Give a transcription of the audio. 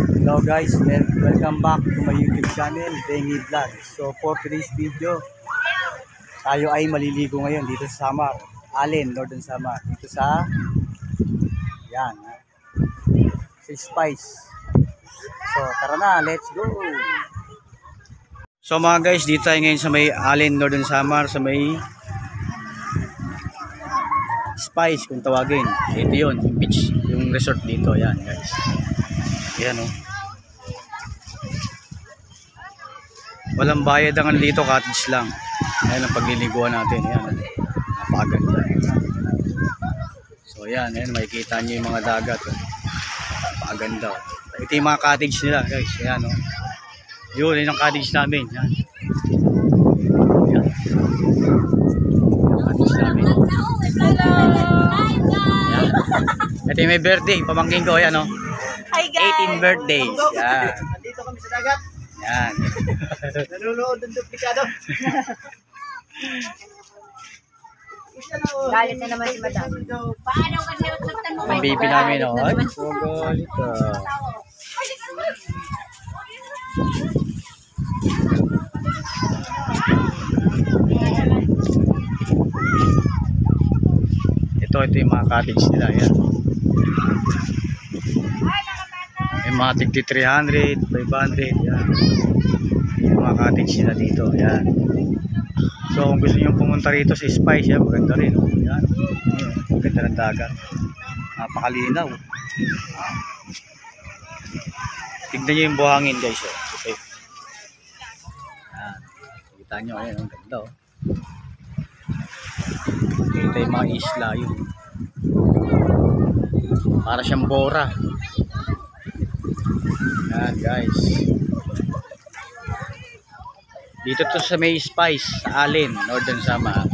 Hello guys, welcome back to my YouTube channel, Bengi Vlog. So for today's video, tayo ay maliligo ngayon dito sa Samar, Allen, Northern Samar. Dito sa, yan, sa Spice. So tara na, let's go! So mga guys, dito tayo ngayon sa may Allen, Northern Samar, sa may Spice kung tawagin. Ito yun, yung beach, yung resort dito, yan guys. Yan o. Walang bayad ang dito, cottage lang. Ayan ang pagliliguan natin. Ayan, napakaganda. So ayan, ayan, makikita nyo yung mga dagat. Napakaganda. Ito yung mga cottage nila guys. Ayan o. Yun ang cottage namin. Ayan. Ayan. Cottage namin. Ayan. Ito yung may birthday. Pamangkin ko. Ayan o. Hi guys! 18 birthdays. Yan. Nandito kami sa dagat. Yan. Nanonood ng duplikado. Galit na naman si madam. Paano kasi ututan mo? Ang baby namin, oh. Ay, so galit ah. Ito yung mga cottage nila. Yan. May mga tigti 300, 500. Yan. Yung mga cottage nila dito. Yan. So kung gusto nyo pumunta rito sa Spice, yan, maganda rin. Yan. Maganda ng dagat. Napakalinaw. Tignan nyo yung buhangin guys. Okay. Yan. Kita nyo, ayan, ang ganda. Oh. Ito yung mga isla yun. Para siyang Bora. Yan guys. Dito to sa may Spice, sa Allen, Northern Samar.